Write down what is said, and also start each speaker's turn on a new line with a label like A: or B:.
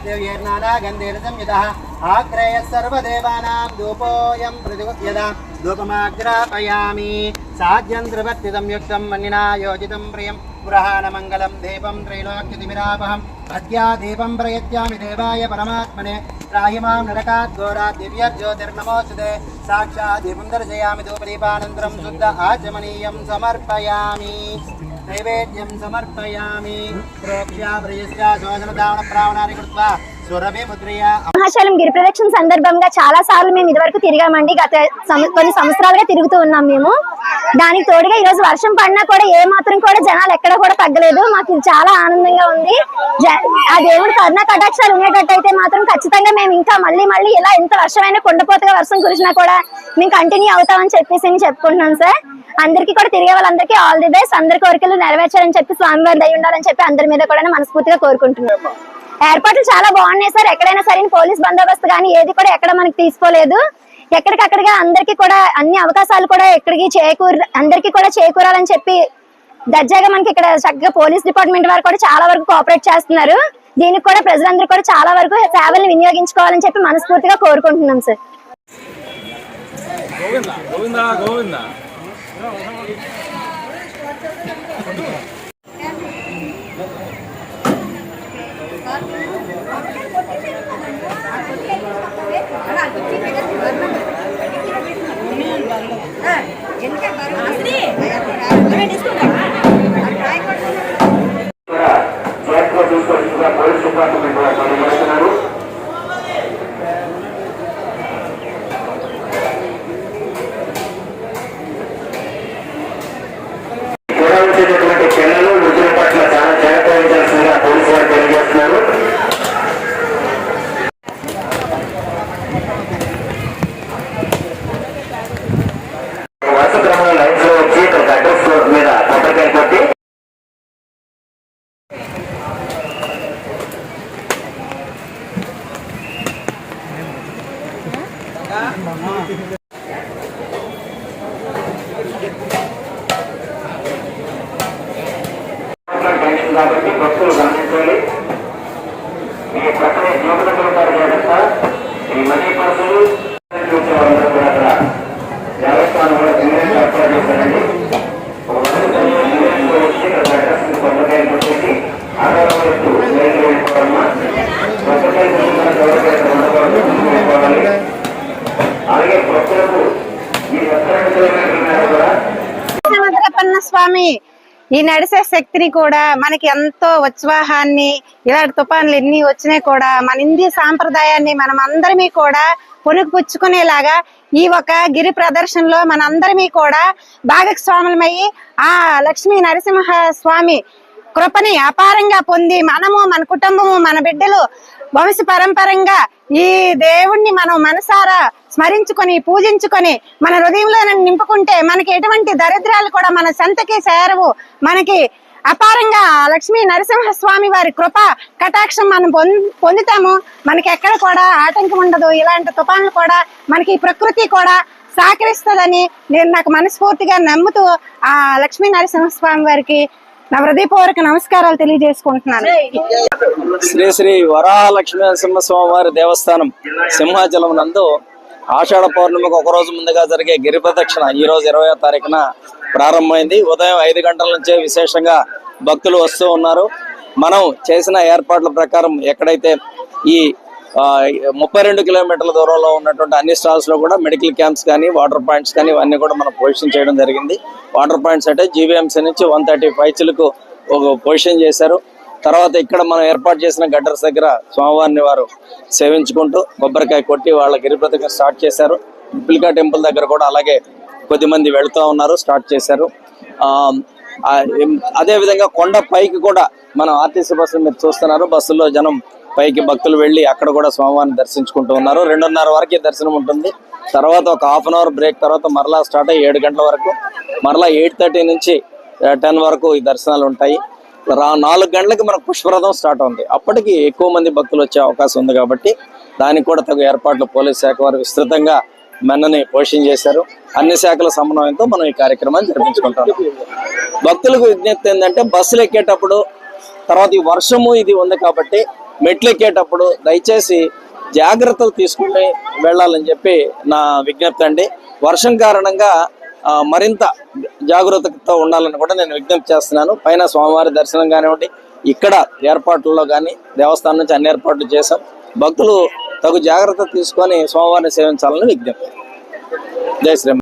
A: दिव्यैर्नानागन्धेन संयुतः आग्रेयः सर्वदेवानां धूपोऽयं प्रतिगुह्यता धूपमाग्रापयामि साध्यं त्रिवर्तितं युक्तं मन्निना योजितं प्रियं पुरहानमङ्गलं दीपं त्रैलोक्यतिमिरापहम् अद्या दीपं प्रयच्छामि देवाय परमात्मने त्राहिमां नरकात् घोरात् दिव्यज्योतिर्नमोऽस्तुते साक्षात् दीपं दर्शयामि धूपदीपानन्तरं शुद्ध आचमनीयं समर्पयामि नैवेद्यं समर्पयामि प्रोक्ष्या प्रयस्या शोधनदावण प्रावणानि कृत्वा सुरभि मुद्रया
B: మహాశైలం గిరి ప్రదక్షిణ సందర్భంగా చాలా సార్లు మేము ఇదివరకు తిరిగామండి. గత కొన్ని సంవత్సరాలుగా తిరుగుతూ ఉన్నాం మేము. దానికి తోడుగా ఈ రోజు వర్షం పడినా కూడా ఏ మాత్రం కూడా జనాలు ఎక్కడ కూడా తగ్గలేదు. మాకు ఇది చాలా ఆనందంగా ఉంది. ఆ దేవుడి కరుణ కటాక్షాలు ఉండేటట్టయితే మాత్రం ఖచ్చితంగా మేము ఇంకా మళ్ళీ ఇలా ఎంత వర్షమైనా కొండపోతగా వర్షం కురిసినా కూడా మేము కంటిన్యూ అవుతామని చెప్పేసి చెప్పుకుంటున్నాం సార్. అందరికీ కూడా తిరిగే వాళ్ళందరికీ ఆల్ ది బెస్ట్, అందరి కోరికలు నెరవేర్చాలని చెప్పి స్వామివారి దయ ఉండాలని చెప్పి అందరి మీద కూడా మనస్ఫూర్తిగా కోరుకుంటున్నాం. ఏర్పాట్లు చాలా బాగున్నాయి సార్. ఎక్కడైనా సరే పోలీస్ బందోబస్తు కానీ ఏది కూడా ఎక్కడ మనకి తీసుకోలేదు. ఎక్కడికక్కడగా అందరికీ కూడా అన్ని అవకాశాలు కూడా అందరికీ కూడా చేకూరాలని చెప్పి దర్జాగా మనకి ఇక్కడ చక్కగా పోలీస్ డిపార్ట్మెంట్ వారు కూడా చాలా వరకు కోఆపరేట్ చేస్తున్నారు. దీనికి కూడా ప్రజలందరూ కూడా చాలా వరకు సేవలను వినియోగించుకోవాలని చెప్పి మనస్ఫూర్తిగా కోరుకుంటున్నాం సార్.
C: పిల్లలు వృద్ధుల పట్ల చాలా జాగ్రత్త వహించాల్సిందిగా పోలీసు వారు తెలియజేస్తున్నారు. వరుస క్రమంలో లైన్స్ లో వచ్చి ఇక్కడ అడ్రస్ మీద కొబ్బరికాయ కొట్టి కాబట్టి భక్తులు గమనించాలి. ఈ ప్రక్కనే జ్యోతులు జాగ్రత్త, ఈ మనీ పర్సులు చూసేవాళ్ళందరూ కూడా అక్కడ దేవస్థానం కూడా జిల్లాలో ఏర్పాటు చేశారండి. వచ్చి ఇక్కడ అడ్రస్ కొబ్బరికాయలు కొట్టేసి ఆధారం వైపు లైన్లో వెళ్ళిపోవాలమ్మా. కొబ్బరికాయలు వెళ్ళిపోవాలి. అలాగే భక్తులకు ఈ 22 కిలోమీటర్ల కూడా
D: స్వామి ఈ నడిసే శక్తిని కూడా మనకి ఎంతో ఉత్సాహాన్ని, ఇలాంటి తుఫాన్లు ఎన్ని వచ్చినా కూడా మన ఇండియా సాంప్రదాయాన్ని మనం అందరినీ కూడా పుచ్చుకునేలాగా ఈ ఒక గిరి ప్రదర్శనలో మనందరినీ కూడా భాగస్వాములమయ్యి ఆ లక్ష్మీ నరసింహ స్వామి కృపని అపారంగా పొంది మనము, మన కుటుంబము, మన బిడ్డలు వంశ పరంపరంగా ఈ దేవుణ్ణి మనం మనసారా స్మరించుకొని పూజించుకొని మన హృదయంలో నింపుకుంటే మనకి ఎటువంటి దరిద్రాలు కూడా మన సంతకి చేరవు. మనకి అపారంగా లక్ష్మీ నరసింహ స్వామి వారి కృప కటాక్షం మనం పొందుతాము. మనకి ఎక్కడ కూడా ఆటంకం ఉండదు. ఇలాంటి తుఫాన్లు కూడా మనకి ప్రకృతి కూడా సహకరిస్తుందని నేను నాకు మనస్ఫూర్తిగా నమ్ముతూ ఆ లక్ష్మీ నరసింహ స్వామి వారికి నా హృదయపూర్వక నమస్కారాలు తెలియజేసుకుంటున్నాను.
E: శ్రీ శ్రీ వరాహలక్ష్మీ నరసింహస్వామి వారి దేవస్థానం సింహాచలం నందు ఆషాఢ పౌర్ణమికి ఒక రోజు ముందుగా జరిగే గిరి ప్రదక్షిణ ఈ రోజు 20వ తారీఖున ప్రారంభమైంది. ఉదయం 5 గంటల నుంచే విశేషంగా భక్తులు వస్తూ ఉన్నారు. మనం చేసిన ఏర్పాట్ల ప్రకారం ఎక్కడైతే ఈ 32 కిలోమీటర్ల దూరంలో ఉన్నటువంటి అన్ని స్టాల్స్ లో కూడా మెడికల్ క్యాంప్స్ కానీ వాటర్ పాయింట్స్ కానీ ఇవన్నీ కూడా మనం పొజిషన్ చేయడం జరిగింది. వాటర్ పాయింట్స్ అంటే జీవీఎంసీ నుంచి 135 చిలకు ఒక పొజిషన్ చేశారు. తర్వాత ఇక్కడ మనం ఏర్పాటు చేసిన గడ్డర్స్ దగ్గర స్వామివారిని వారు సేవించుకుంటూ కొబ్బరికాయ కొట్టి వాళ్ళ గిరి ప్రదక్షిణ స్టార్ట్ చేశారు. పిల్కా టెంపుల్ దగ్గర కూడా అలాగే కొద్దిమంది వెళుతూ ఉన్నారు, స్టార్ట్ చేశారు. అదేవిధంగా కొండ పైకి కూడా మనం ఆర్టీసీ బస్సులు మీరు చూస్తున్నారు. బస్సుల్లో జనం పైకి భక్తులు వెళ్ళి అక్కడ కూడా స్వామివారిని దర్శించుకుంటూ ఉన్నారు. 2:30 వరకు దర్శనం ఉంటుంది. తర్వాత ఒక ½ గంట బ్రేక్ తర్వాత మరలా స్టార్ట్ అయ్యి 7 గంటల వరకు, మరలా 8:30 నుంచి 10 వరకు ఈ దర్శనాలు ఉంటాయి. 4 గంటలకి మనకు పుష్పరథం స్టార్ట్ అవుతుంది. అప్పటికి ఎక్కువ మంది భక్తులు వచ్చే అవకాశం ఉంది కాబట్టి దానికి కూడా తగు ఏర్పాట్లు పోలీస్ శాఖ వారు విస్తృతంగా మెన్నని పోషణ చేశారు. అన్ని శాఖల సమన్వయంతో మనం ఈ కార్యక్రమాన్ని జరిపించుకుంటాం. భక్తులకు విజ్ఞప్తి ఏంటంటే బస్సులు ఎక్కేటప్పుడు తర్వాత ఈ వర్షము ఇది ఉంది కాబట్టి మెట్లెక్కేటప్పుడు దయచేసి జాగ్రత్తలు తీసుకుని వెళ్ళాలని చెప్పి నా విజ్ఞప్తి అండి. వర్షం కారణంగా మరింత జాగ్రత్తతో ఉండాలని కూడా నేను విజ్ఞప్తి చేస్తున్నాను. పైన స్వామివారి దర్శనం కానివ్వండి, ఇక్కడ ఏర్పాట్లలో కానీ దేవస్థానం నుంచి అన్ని ఏర్పాట్లు చేశాం. భక్తులు తగు జాగ్రత్త తీసుకొని స్వామివారిని సేవించాలని విజ్ఞప్తి. జై శ్రీరామ్.